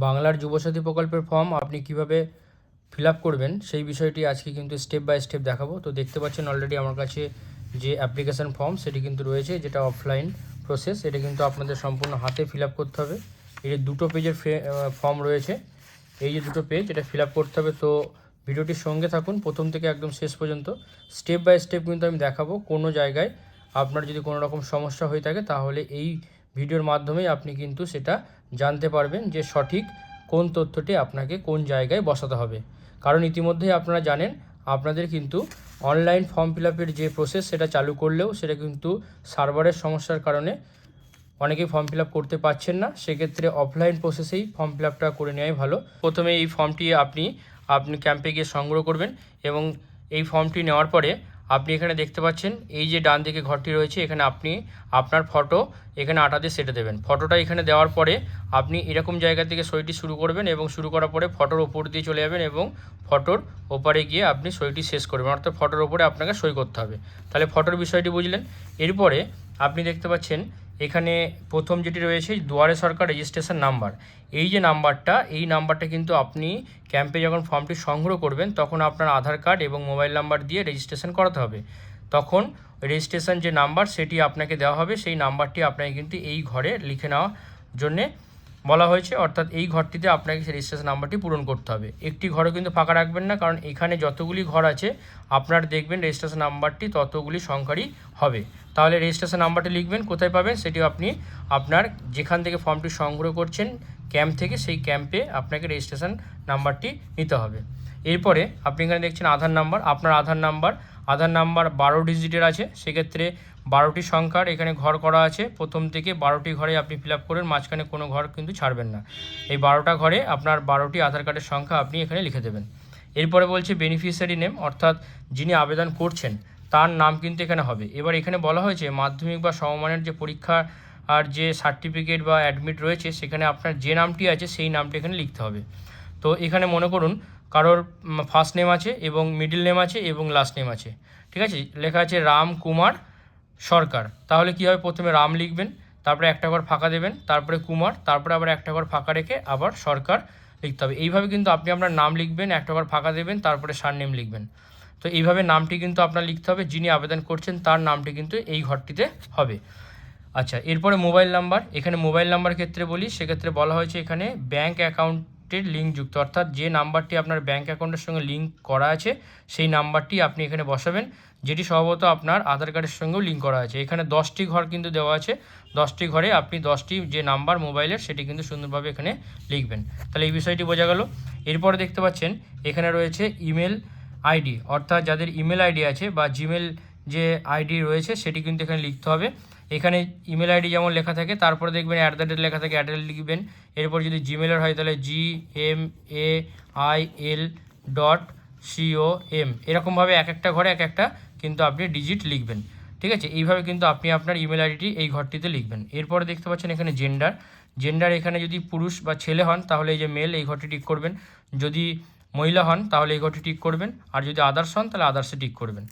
বাংলার যুবসাথী প্রকল্পের ফর্ম আপনি কিভাবে ফিল আপ করবেন সেই বিষয়টি আজকে কিন্তু স্টেপ বাই স্টেপ দেখাবো। তো দেখতে পাচ্ছেন অলরেডি আমার কাছে যে অ্যাপ্লিকেশান ফর্ম সেটি কিন্তু রয়েছে, যেটা অফলাইন প্রসেস। এটা কিন্তু আপনাদের সম্পূর্ণ হাতে ফিল আপ করতে হবে। এই যে দুটো পেজের ফর্ম রয়েছে, এই যে দুটো পেজ, এটা ফিল আপ করতে হবে। তো ভিডিওটির সঙ্গে থাকুন প্রথম থেকে একদম শেষ পর্যন্ত। স্টেপ বাই স্টেপ কিন্তু আমি দেখাবো। কোনো জায়গায় আপনার যদি কোনো রকম সমস্যা হয়ে থাকে তাহলে এই ভিডিওর মাধ্যমেই আপনি কিন্তু সেটা জানতে পারবেন যে সঠিক কোন তথ্যটি আপনাকে কোন জায়গায় বসাতে হবে। কারণ ইতিমধ্যেই আপনারা জানেন আপনাদের কিন্তু অনলাইন ফর্ম ফিল আপের যে প্রসেস সেটা চালু করলেও সেটা কিন্তু সার্ভারের সমস্যার কারণে অনেকেই ফর্ম ফিল আপ করতে পারছেন না। সেক্ষেত্রে অফলাইন প্রসেসেই ফর্ম ফিল আপটা করে নেওয়াই ভালো। প্রথমে এই ফর্মটি আপনি ক্যাম্পে গিয়ে সংগ্রহ করবেন এবং এই ফর্মটি নেওয়ার পরে আপনি এখানে দেখতে পাচ্ছেন এই যে ডান দিকে ঘরটি রয়েছে, এখানে আপনি আপনার ফটো এখানে আটাতে সেটে দেবেন। ফটোটা এখানে দেওয়ার পরে আপনি এরকম জায়গা থেকে সইটি শুরু করবেন এবং শুরু করার পরে ফটোর ওপর দিয়ে চলে যাবেন এবং ফটোর ওপারে গিয়ে আপনি সইটি শেষ করবেন, অর্থাৎ ফটোর ওপরে আপনাকে সই করতে হবে। তাহলে ফটোর বিষয়টি বুঝলেন। এরপরে আপনি দেখতে পাচ্ছেন এখানে প্রথম যেটি রয়েছে দুয়ারে সরকার রেজিস্ট্রেশন নাম্বার। এই যে নাম্বারটা, এই নাম্বারটা কিন্তু আপনি ক্যাম্পে যখন ফর্মটি সংগ্রহ করবেন তখন আপনার আধার কার্ড এবং মোবাইল নাম্বার দিয়ে রেজিস্ট্রেশন করাতে হবে। তখন রেজিস্ট্রেশন যে নাম্বার সেটি আপনাকে দেওয়া হবে, সেই নাম্বারটি আপনাকে কিন্তু এই ঘরে লিখে নেওয়ার জন্যে বলা হয়েছে, অর্থাৎ এই ঘরটিতে আপনাকে সেই রেজিস্ট্রেশন নাম্বারটি পূরণ করতে হবে। একটি ঘরও কিন্তু ফাঁকা রাখবেন না, কারণ এখানে যতগুলি ঘর আছে আপনার দেখবেন রেজিস্ট্রেশন নাম্বারটি ততগুলি সংখ্যারই হবে। তাহলে রেজিস্ট্রেশন নাম্বারটি লিখবেন, কোথায় পাবেন সেটি আপনি আপনার যেখান থেকে ফর্মটি সংগ্রহ করছেন ক্যাম্প থেকে, সেই ক্যাম্পে আপনাকে রেজিস্ট্রেশন নাম্বারটি নিতে হবে। এরপরে আপনি এখানে দেখছেন আধার নাম্বার। আপনার আধার নাম্বার 12 ডিজিটের আছে, সেক্ষেত্রে 12টি সংখ্যার এখানে ঘর করা আছে। প্রথম থেকে 12টি ঘরে আপনি ফিল আপ করেন, মাঝখানে কোনো ঘর কিন্তু ছাড়বেন না। এই 12টা ঘরে আপনার 12টি আধার কার্ডের সংখ্যা আপনি এখানে লিখে দেবেন। এরপরে বলছে বেনিফিশিয়ারি নেম, অর্থাৎ যিনি আবেদন করছেন তার নাম কিন্তু এখানে হবে। এবার এখানে বলা হয়েছে মাধ্যমিক বা সমমানের যে পরীক্ষা আর যে সার্টিফিকেট বা অ্যাডমিট রয়েছে সেখানে আপনার যে নামটি আছে সেই নামটি এখানে লিখতে হবে। তো এখানে মনে করুন কারোর ফার্স্ট নেম আছে এবং মিডল নেম আছে এবং লাস্ট নেম আছে, ঠিক আছে, লেখা আছে রাম কুমার সরকার। তাহলে কী হবে, প্রথমে রাম লিখবেন, তারপরে একটা ঘর ফাঁকা দেবেন, তারপরে কুমার, তারপরে আবার একটা ঘর ফাঁকা রেখে আবার সরকার লিখতে হবে। এইভাবে কিন্তু আপনি আপনার নাম লিখবেন, একটা ঘর ফাঁকা দেবেন, তারপরে সারনেম লিখবেন। তো এইভাবে নামটি কিন্তু আপনার লিখতে হবে, যিনি আবেদন করছেন তার নামটি কিন্তু এই ঘরটিতে হবে। আচ্ছা, এরপরে মোবাইল নাম্বার। এখানে মোবাইল নাম্বার ক্ষেত্রে বলি, সেক্ষেত্রে বলা হয়েছে এখানে ব্যাঙ্ক অ্যাকাউন্টের লিঙ্কযুক্ত, অর্থাৎ যে নাম্বারটি আপনার ব্যাঙ্ক অ্যাকাউন্টের সঙ্গে লিঙ্ক করা আছে সেই নাম্বারটি আপনি এখানে বসাবেন, যেটি সম্ভবত আপনার আধার কার্ডের সঙ্গেও লিঙ্ক করা আছে। এখানে 10টি ঘর কিন্তু দেওয়া আছে, 10টি ঘরে আপনি 10টি যে নাম্বার মোবাইলের সেটি কিন্তু সুন্দরভাবে এখানে লিখবেন। তাহলে এই বিষয়টি বোঝা গেল। এরপরে দেখতে পাচ্ছেন এখানে রয়েছে ইমেল আইডি, অর্থাৎ যাদের ইমেল আইডি আছে বা জিমেল যে আইডি রয়েছে সেটি কিন্তু এখানে লিখতে হবে। এখানে ইমেল আইডি যেমন লেখা থাকে তারপরে দেখবেন @ লেখা থাকে, লিখবেন। এরপর যদি জিমেলের হয় তাহলে gmail.com, এরকমভাবে এক একটা ঘরে এক একটা কিন্তু আপনি ডিজিট লিখবেন, ঠিক আছে। এইভাবে কিন্তু আপনি আপনার ইমেল আইডিটি এই ঘরটিতে লিখবেন। এরপরে দেখতে পাচ্ছেন এখানে জেন্ডার, এখানে যদি পুরুষ বা ছেলে হন তাহলে এই যে মেল এই ঘরটি টিক করবেন, যদি মহিলা হন তাহলে এই ঘরটি টিক করবেন, আর যদি আদার্স হন তাহলে আদার্সে টিক করবেন।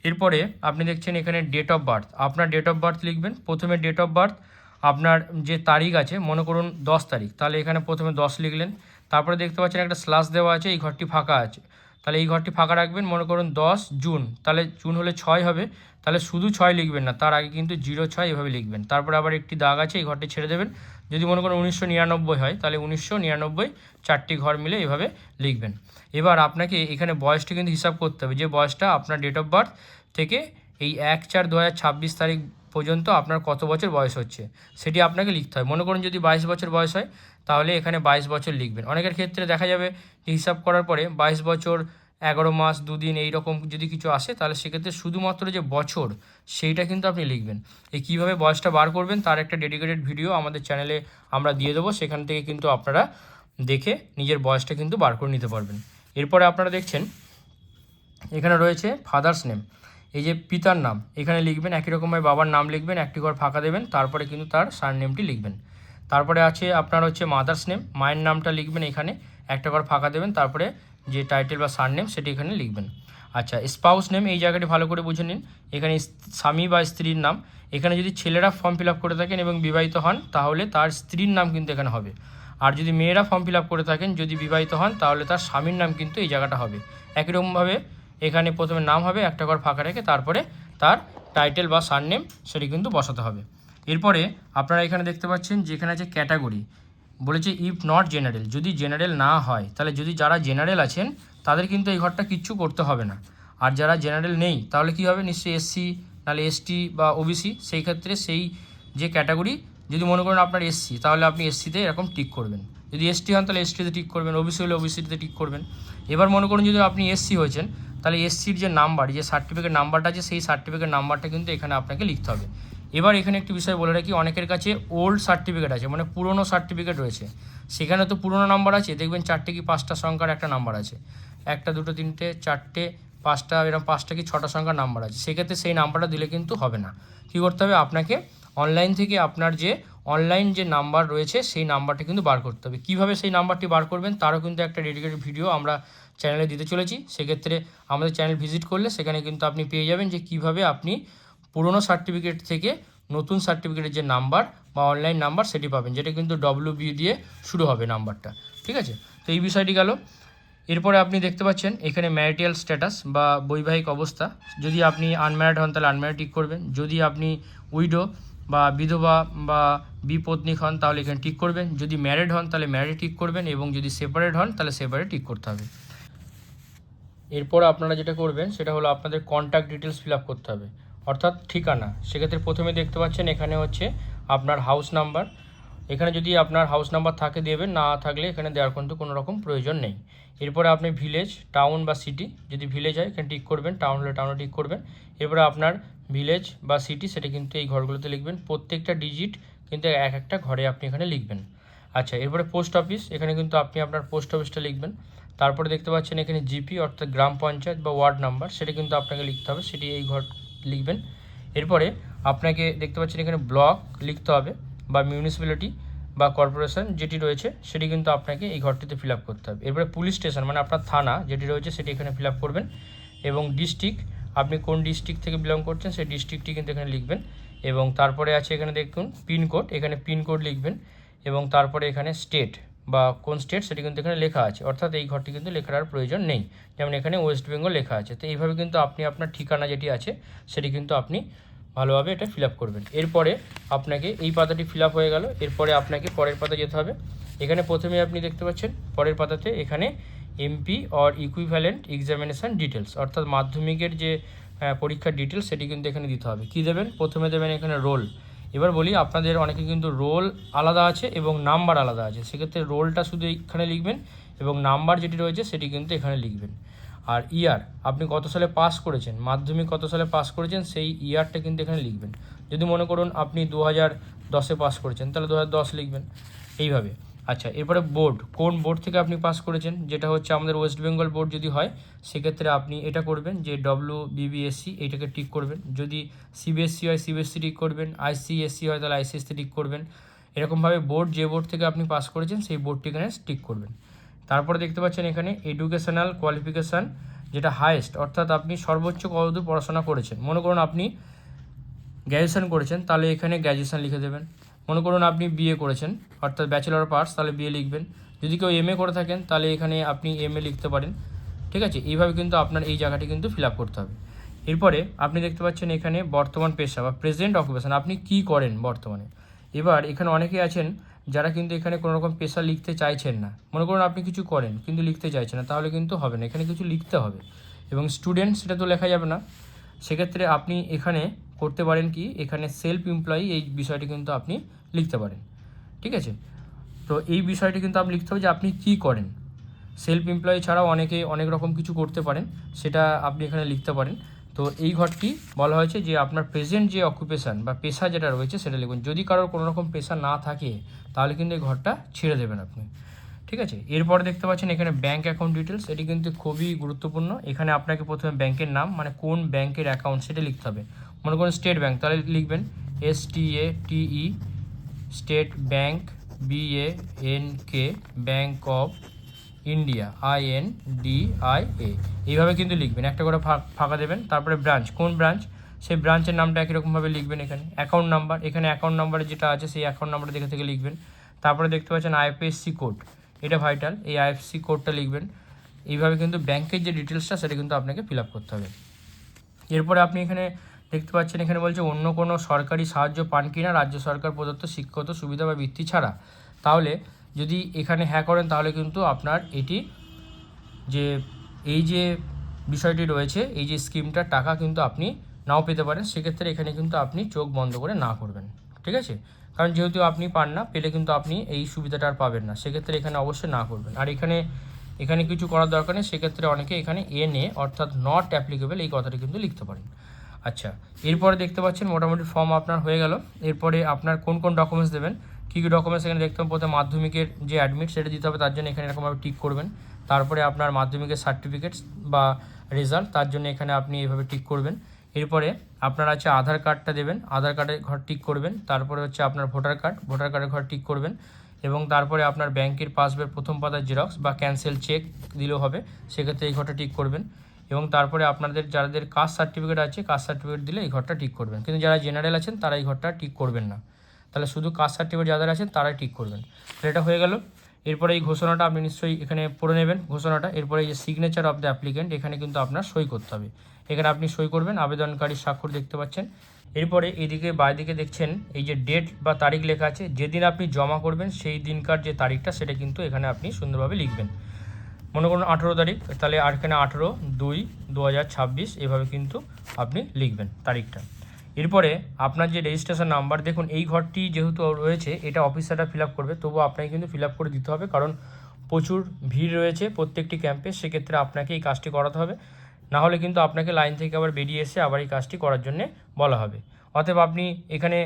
এরপরে আপনি দেখছেন এখানে ডেট অফ বার্থ, আপনার ডেট অফ বার্থ লিখবেন। প্রথমে ডেট অফ বার্থ আপনার যে তারিখ আছে, মনে করুন 10 তারিখ, তাহলে এখানে প্রথমে 10 লিখলেন। তারপরে দেখতে পাচ্ছেন একটা স্ল্যাশ দেওয়া আছে, এই ঘরটি ফাঁকা আছে, তাহলে এই ঘরটি ফাঁকা রাখবেন। মনে করুন 10 জুন, তাহলে জুন হলে 6 হবে, তাহলে শুধু 6 লিখবেন না, তার আগে কিন্তু 06 এভাবে লিখবেন। তারপরে আবার একটি দাগ আছে, এই ঘরটি ছেড়ে দেবেন। যদি মনে করুন 1999 হয় তাহলে 1999, 4টি ঘর মিলে এভাবে লিখবেন। এবার আপনাকে এখানে বয়সটি কিন্তু হিসাব করতে হবে, যে বয়সটা আপনার ডেট অফ বার্থ থেকে এই 1/4/2026 তারিখ পর্যন্ত আপনার কত বছর বয়স হচ্ছে সেটি আপনাকে লিখতে হয়। মনে করুন যদি 22 বছর বয়স হয় তাহলে এখানে 22 বছর লিখবেন। অনেকের ক্ষেত্রে দেখা যাবে যে হিসাব করার পরে 22 বছর 11 মাস 2 দিন এইরকম যদি কিছু আসে, তাহলে সেক্ষেত্রে শুধুমাত্র যে বছর সেইটা কিন্তু আপনি লিখবেন। এই কীভাবে বয়সটা বার করবেন তার একটা ডেডিকেটেড ভিডিও আমাদের চ্যানেলে আমরা দিয়ে দেবো, সেখান থেকে কিন্তু আপনারা দেখে নিজের বয়সটা কিন্তু বার করে নিতে পারবেন। এরপরে আপনারা দেখছেন এখানে রয়েছে ফাদার্স নেম, এই যে পিতার নাম এখানে লিখবেন। একই রকমভাবে বাবার নাম লিখবেন, একটি ঘর ফাঁকা দেবেন, তারপরে কিন্তু তার সারনেমটি লিখবেন। তারপরে আছে আপনার হচ্ছে মাদার্স নেম, মায়ের নামটা লিখবেন, এখানে একটা ঘর ফাঁকা দেবেন, তারপরে যে টাইটেল বা সারনেম সেটি এখানে লিখবেন। আচ্ছা, স্পাউস নেম, এই জায়গাটি ভালো করে বুঝে নিন। এখানে স্বামী বা স্ত্রীর নাম, এখানে যদি ছেলেরা ফর্ম ফিল আপ করে থাকেন এবং বিবাহিত হন তাহলে তার স্ত্রীর নাম কিন্তু এখানে হবে, আর যদি মেয়েরা ফর্ম ফিল আপ করে থাকেন, যদি বিবাহিত হন, তাহলে তার স্বামীর নাম কিন্তু এই জায়গাটা হবে। একই রকমভাবে এখানে প্রথমে নাম হবে, একটা ঘর ফাঁকা রেখে তারপরে তার টাইটেল বা সারনেম সেটি কিন্তু বসাতে হবে। এরপরে আপনারা এখানে দেখতে পাচ্ছেন যে এখানে আছে ক্যাটাগরি, বলেছে ইফ নট জেনারেল, যদি জেনারেল না হয়, তাহলে যদি যারা জেনারেল আছেন তাদের কিন্তু এই ঘরটা কিচ্ছু করতে হবে না। আর যারা জেনারেল নেই তাহলে কী হবে, নিশ্চয়ই এসসি, নাহলে এসটি বা ওবিসি, সেই ক্ষেত্রে সেই যে ক্যাটাগরি, যদি মনে করেন আপনার এসসি, তাহলে আপনি এসসিতে এরকম টিক করবেন। যদি এসটি হন তাহলে এসটিতে টিক করবেন, ওবিসি হলে ওবিসিতে টিক করবেন। এবার মনে করুন যদি আপনি এসসি হয়েছেন, তাহলে এসসির যে নাম্বার, যে সার্টিফিকেট নাম্বারটা আছে, সেই সার্টিফিকেট নাম্বারটা কিন্তু এখানে আপনাকে লিখতে হবে। এবার এখানে একটি বিষয় বলে রাখি, অনেকের কাছে ওল্ড সার্টিফিকেট আছে, মানে পুরনো সার্টিফিকেট রয়েছে, সেখানে তো পুরনো নাম্বার আছে, দেখবেন 4টে কি 5টা সংখ্যার একটা নাম্বার আছে, 1 2 3 4 5টা, এরকম 5টা কি 6টা সংখ্যার নাম্বার আছে, সেক্ষেত্রে সেই নাম্বারটা দিলে কিন্তু হবে না। কী করতে হবে, আপনাকে অনলাইন থেকে আপনার যে অনলাইন যে নাম্বার রয়েছে সেই নাম্বারটা কিন্তু বার করতে হবে। কীভাবে সেই নাম্বারটি বার করবেন তারও কিন্তু একটা ডেডিকেটেড ভিডিও আমরা চ্যানেলে দিতে চলেছি, সেক্ষেত্রে আমাদের চ্যানেল ভিজিট করলে সেখানে কিন্তু আপনি পেয়ে যাবেন যে কীভাবে আপনি পুরনো সার্টিফিকেট থেকে নতুন সার্টিফিকেটের যে নাম্বার বা অনলাইন নাম্বার সেটি পাবেন, যেটা কিন্তু WB দিয়ে শুরু হবে নাম্বারটা। ঠিক আছে, তো এই বিষয়টি গেল। এরপরে আপনি দেখতে পাচ্ছেন এখানে ম্যারিটাল স্ট্যাটাস বা বৈবাহিক অবস্থা, যদি আপনি আনম্যারিড হন তাহলে আনম্যারিড টিক করবেন, যদি আপনি উইডো বা বিধবা বা বিপত্নীক হন তাহলে এখানে টিক করবেন, যদি ম্যারিড হন তাহলে ম্যারিড টিক করবেন, এবং যদি সেপারেট হন তাহলে সেপারেট টিক করতে হবে। এরপর আপনারা যেটা করবেন সেটা হলো আপনাদের কন্ট্যাক্ট ডিটেলস ফিল আপ করতে হবে, অর্থাৎ ঠিকানা। সেক্ষেত্রে প্রথমে দেখতে পাচ্ছেন এখানে হচ্ছে আপনার হাউস নাম্বার, এখানে যদি আপনার হাউস নাম্বার থাকে দেবেন, না থাকলে এখানে দেওয়ার কিন্তু কোনো রকম প্রয়োজন নেই। এরপরে আপনি ভিলেজ, টাউন বা সিটি, যদি ভিলেজ হয় এখানে টিক করবেন, টাউন হলে টাউনে টিক করবেন। এরপরে আপনার ভিলেজ বা সিটি সেটা কিন্তু এই ঘরগুলোতে লিখবেন, প্রত্যেকটা ডিজিট কিন্তু এক একটা ঘরে আপনি এখানে লিখবেন। আচ্ছা, এরপরে পোস্ট অফিস, এখানে কিন্তু আপনি আপনার পোস্ট অফিসটা লিখবেন। তারপরে দেখতে পাচ্ছেন এখানে জিপি অর্থাৎ গ্রাম পঞ্চায়েত বা ওয়ার্ড নাম্বার, সেটা কিন্তু আপনাকে লিখতে হবে, সেটি এই ঘর লিখবেন। এরপরে আপনাকে দেখতে পাচ্ছেন এখানে ব্লক লিখতে হবে বা মিউনিসিপ্যালিটি বা কর্পোরেশন যেটি রয়েছে সেটি কিন্তু আপনাকে এই ঘরটিতে ফিল আপ করতে হবে। এরপরে পুলিশ স্টেশন মানে আপনার থানা যেটি রয়েছে সেটি এখানে ফিল আপ করবেন, এবং ডিস্ট্রিক্ট, আপনি কোন ডিস্ট্রিক্ট থেকে বিলং করছেন সেই ডিস্ট্রিক্টটি কিন্তু এখানে লিখবেন। এবং তারপরে আছে এখানে দেখুন পিনকোড, এখানে পিনকোড লিখবেন, এবং তারপরে এখানে স্টেট বা কোন স্টেট সেটি কিন্তু এখানে লেখা আছে, অর্থাৎ এই ঘরটি কিন্তু লেখার আর প্রয়োজন নেই, যেমন এখানে ওয়েস্ট বেঙ্গল লেখা আছে। তো এইভাবে কিন্তু আপনি আপনার ঠিকানা যেটি আছে সেটি কিন্তু আপনি ভালোভাবে এটা ফিল আপ করবেন। এরপরে আপনাকে এই পাতাটি ফিল আপ হয়ে গেল, এরপরে আপনাকে পরের পাতা যেতে হবে। এখানে প্রথমে আপনি দেখতে পাচ্ছেন পরের পাতাতে এখানে MP or equivalent examination details, অর্থাৎ মাধ্যমিকের যে পরীক্ষার ডিটেলস সেটি কিন্তু এখানে দিতে হবে। কী দেবেন, প্রথমে দেবেন এখানে রোল। এবার বলি আপনাদের অনেকে কিন্তু রোল আলাদা আছে এবং নাম্বার আলাদা আছে, সেক্ষেত্রে রোলটা শুধু এখানে লিখবেন এবং নাম্বার যেটি রয়েছে সেটি কিন্তু এখানে লিখবেন। আর ইয়ার, আপনি কত সালে পাস করেছেন, মাধ্যমিক কত সালে পাস করেছেন সেই ইয়ারটা কিন্তু এখানে লিখবেন। যদি মনে করুন আপনি 2010-এ পাস করেছেন তাহলে 2010 লিখবেন, এইভাবে। আচ্ছা, এরপরে বোর্ড, কোন বোর্ড থেকে আপনি পাস করেছেন, যেটা হচ্ছে আমাদের ওয়েস্ট বেঙ্গল বোর্ড যদি হয় সেক্ষেত্রে আপনি এটা করবেন যে WBBSC এইটাকে টিক করবেন, যদি CBSC হয় CBSC টিক করবেন, ICSE হয় তাহলে ICSE টিক করবেন। এরকমভাবে বোর্ড, যে বোর্ড থেকে আপনি পাস করেছেন সেই বোর্ডটি এখানে টিক করবেন। তারপরে দেখতে পাচ্ছেন এখানে এডুকেশনাল কোয়ালিফিকেশান, যেটা হায়েস্ট, অর্থাৎ আপনি সর্বোচ্চ কতদূর পড়াশোনা করেছেন। মনে করুন আপনি গ্র্যাজুয়েশন করেছেন তাহলে এখানে গ্র্যাজুয়েশন লিখে দেবেন। মনে করুন আপনি বিএ করেছেন অর্থাৎ ব্যাচেলর অফ আর্টস, তাহলে বিএ লিখবেন। যদি কেউ এমএ করে থাকেন তাহলে এখানে আপনি এমএ লিখতে পারেন। ঠিক আছে, এইভাবে কিন্তু আপনার এই জায়গাটি কিন্তু ফিল আপ করতে হবে। এরপরে আপনি দেখতে পাচ্ছেন এখানে বর্তমান পেশা বা প্রেজেন্ট অকুপেশন, আপনি কী করেন বর্তমানে। এবার এখানে অনেকেই আছেন যারা কিন্তু এখানে কোনো রকম পেশা লিখতে চাইছেন না। মনে করুন আপনি কিছু করেন কিন্তু লিখতে চাইছেন না, তাহলে কিন্তু হবে না, এখানে কিছু লিখতে হবে। এবং স্টুডেন্ট সেটা তো লেখা যাবে না, সেক্ষেত্রে আপনি এখানে করতে পারেন কি, এখানে সেলফ এমপ্লয়ি এই বিষয়টি কিন্তু আপনি লিখতে পারেন। ঠিক আছে, তো এই বিষয়টি কিন্তু আপনি লিখতে হবে যে আপনি কী করেন। সেলফ এমপ্লয়ি ছাড়াও অনেকে অনেক রকম কিছু করতে পারেন, সেটা আপনি এখানে লিখতে পারেন। তো এই ঘরটি বলা হয়েছে যে আপনার প্রেজেন্ট যে অকুপেশান বা পেশা যেটা রয়েছে সেটা লিখবেন। যদি কারোর কোনো রকম পেশা না থাকে তাহলে কিন্তু এই ঘরটা ছেড়ে দেবেন আপনি। ঠিক আছে, এরপরে দেখতে পাচ্ছেন এখানে ব্যাঙ্ক অ্যাকাউন্ট ডিটেলস, এটি কিন্তু খুবই গুরুত্বপূর্ণ। এখানে আপনাকে প্রথমে ব্যাংকের নাম মানে কোন ব্যাংকের অ্যাকাউন্ট সেটা লিখতে হবে। মনে করুন স্টেট ব্যাঙ্ক, তাহলে লিখবেন STATE, state bank, BANK, bank of India, INDIA, এইভাবে কিন্তু লিখবেন, একটা করে ফাঁকা দেবেন। তারপরে ব্রাঞ্চ, কোন ব্রাঞ্চ সেই ব্রাঞ্চের নামটা একই রকমভাবে লিখবেন। এখানে অ্যাকাউন্ট নাম্বার, এখানে অ্যাকাউন্ট নাম্বারে যেটা আছে সেই অ্যাকাউন্ট নাম্বারটা দেখে থেকে লিখবেন। তারপরে দেখতে পাচ্ছেন আইএফএসসি কোড, এটা ভাইটাল, এই আইএফএসসি কোডটা লিখবেন। এইভাবে কিন্তু ব্যাংকের যে ডিটেলসটা সেটা কিন্তু আপনাকে ফিল আপ করতে হবে। এরপরে আপনি এখানে দেখতে পাচ্ছেন, এখানে বলছে অন্য কোনো সরকারি সাহায্য পান কিনা রাজ্য সরকার প্রদত্ত শিক্ষাগত সুবিধা বা বৃত্তি ছাড়া। তাহলে যদি এখানে হ্যাঁ করেন তাহলে কিন্তু আপনার এটি যে এই যে বিষয়টি রয়েছে, এই যে স্কিমটার টাকা কিন্তু আপনি নাও পেতে পারেন। সেক্ষেত্রে এখানে কিন্তু আপনি চোখ বন্ধ করে না করবেন, ঠিক আছে? কারণ যেহেতু আপনি পান না, পেলে কিন্তু আপনি এই সুবিধাটা আর পাবেন না, সেক্ষেত্রে এখানে অবশ্যই না করবেন। আর এখানে কিছু করার দরকার নেই, সেক্ষেত্রে অনেকে এখানে এনএ অর্থাৎ নট অ্যাপ্লিকেবল এই কথাটি কিন্তু লিখতে পারেন। আচ্ছা, এরপরে দেখতে পাচ্ছেন মোটামুটি ফর্ম আপনার হয়ে গেল। এরপরে আপনার কোন কোন ডকুমেন্টস দেবেন, কী কী ডকুমেন্টস এখানে দেখতে হবে। প্রথমে মাধ্যমিকের যে অ্যাডমিট সেটা দিতে হবে, তার জন্য এখানে এরকমভাবে টিক করবেন। তারপরে আপনার মাধ্যমিকের সার্টিফিকেটস বা রেজাল্ট, তার জন্য এখানে আপনি এইভাবে টিক করবেন। এরপরে আপনার আছে আধার কার্ডটা দেবেন, আধার কার্ডের ঘর টিক করবেন। তারপরে হচ্ছে আপনার ভোটার কার্ডের ঘর টিক করবেন। এবং তারপরে আপনার ব্যাংকের পাসবইয়ের প্রথম পাতার জেরক্স বা ক্যান্সেল চেক দিলেও হবে, সেক্ষেত্রে এই ঘরটা টিক করবেন। এবং তারপরে আপনাদের যাদের কাস্ট সার্টিফিকেট আছে, কাস্ট সার্টিফিকেট দিলে এই ঘরটা টিক করবেন। কিন্তু যারা জেনারেল আছেন তারা এই ঘরটা টিক করবেন না, তাহলে শুধু কাস্ট সার্টিফিকেট যাদের আছেন তারাই টিক করবেন। তো এটা হয়ে গেল। এরপরে এই ঘোষণাটা আপনি নিশ্চয়ই এখানে পড়ে নেবেন ঘোষণাটা। এরপরে এই যে সিগনেচার অফ দ্য অ্যাপ্লিকেন্ট, এখানে কিন্তু আপনার সই করতে হবে। এখানে আপনি সই করবেন, আবেদনকারীর স্বাক্ষর দেখতে পাচ্ছেন। এরপরে এইদিকে বাঁদিকে দেখছেন এই যে ডেট বা তারিখ লেখা আছে, যেদিন আপনি জমা করবেন সেই দিনকার যে তারিখটা সেটা কিন্তু এখানে আপনি সুন্দরভাবে লিখবেন। মনে করুন 18 তারিখ, তাহলে আর এখানে 18/2/2026 এভাবে কিন্তু আপনি লিখবেন তারিখটা। এরপরে আপনার যে রেজিস্ট্রেশন নাম্বার, দেখুন এই ঘরটি যেহেতু রয়েছে এটা অফিসাররা ফিল আপ করবে, তবুও আপনাকে কিন্তু ফিল আপ করে দিতে হবে, কারণ প্রচুর ভিড় রয়েছে প্রত্যেকটি ক্যাম্পে, সেক্ষেত্রে আপনাকে এই কাজটি করাতে হবে। না হলে কিন্তু আপনাকে লাইন থেকে আবার বেরিয়ে এসে আবার এই কাজটি করার জন্যে বলা হবে। অতএব আপনি এখানে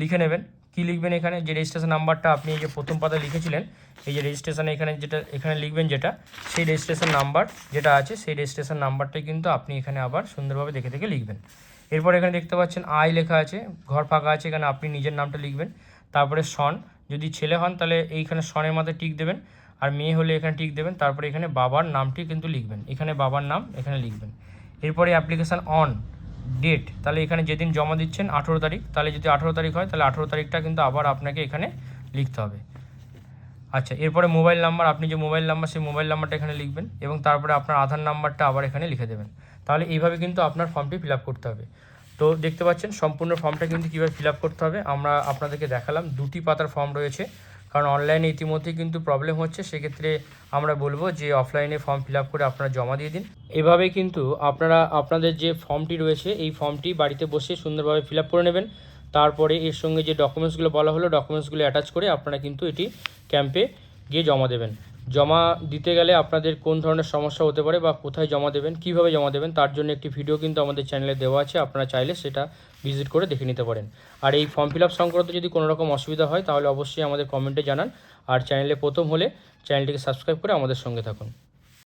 লিখে নেবেন, কী লিখবেন, এখানে যে রেজিস্ট্রেশন নাম্বারটা আপনি এই যে প্রথম পাতায় লিখেছিলেন, এই যে রেজিস্ট্রেশনে এখানে লিখবেন যেটা, সেই রেজিস্ট্রেশন নাম্বার যেটা আছে সেই রেজিস্ট্রেশন নাম্বারটাই কিন্তু আপনি এখানে আবার সুন্দরভাবে দেখে লিখবেন। এরপর এখানে দেখতে পাচ্ছেন আয় লেখা আছে, ঘর ফাঁকা আছে, এখানে আপনি নিজের নামটা লিখবেন। তারপরে সন, যদি ছেলে হন তাহলে এইখানে সনের মাথায় টিক দেবেন, আর মেয়ে হলে এখানে টিক দেবেন। তারপরে এখানে বাবার নামটি কিন্তু লিখবেন, এখানে বাবার নাম এখানে লিখবেন। এরপরে অ্যাপ্লিকেশান অন ডেট, তাহলে এখানে যেদিন জমা দিচ্ছেন 18 তারিখ, তাহলে যদি 18 তারিখ হয় তাহলে 18 তারিখটা কিন্তু আবার আপনাকে এখানে লিখতে হবে। আচ্ছা, এরপরে মোবাইল নাম্বার, আপনি যে মোবাইল নাম্বার সেই মোবাইল নাম্বারটা এখানে লিখবেন, এবং তারপরে আপনার আধার নাম্বারটা আবার এখানে লিখে দেবেন। তাহলে এইভাবে কিন্তু আপনার ফর্মটি ফিল আপ করতে হবে। তো দেখতে পাচ্ছেন সম্পূর্ণ ফর্মটা কিন্তু কীভাবে ফিল আপ করতে হবে আমরা আপনাদেরকে দেখালাম। 2টি পাতার ফর্ম রয়েছে, কারণ অনলাইনে ইতিমধ্যেই কিন্তু প্রবলেম হচ্ছে, সেক্ষেত্রে আমরা বলবো যে অফলাইনে ফর্ম ফিল আপ করে আপনারা জমা দিয়ে দিন। এভাবেই কিন্তু আপনারা আপনাদের যে ফর্মটি রয়েছে এই ফর্মটি বাড়িতে বসে সুন্দরভাবে ফিল আপ করে নেবেন। তারপরে এর সঙ্গে যে ডকুমেন্টসগুলো বলা হলো ডকুমেন্টসগুলো অ্যাটাচ করে আপনারা কিন্তু এটি ক্যাম্পে গিয়ে জমা দেবেন। জমা দিতে গেলে আপনাদের কোন ধরনের সমস্যা হতে পারে বা কোথায় জমা দেবেন, কিভাবে জমা দেবেন, তার জন্য একটি ভিডিও কিন্তু আমাদের চ্যানেলে দেওয়া আছে, আপনারা চাইলে সেটা ভিজিট করে দেখে নিতে পারেন। আর এই ফর্ম ফিল আপ সংক্রান্ত যদি কোনো রকম অসুবিধা হয় তাহলে অবশ্যই আমাদের কমেন্টে জানান। আর চ্যানেলে প্রথম হলে চ্যানেলটিকে সাবস্ক্রাইব করে আমাদের সঙ্গে থাকুন।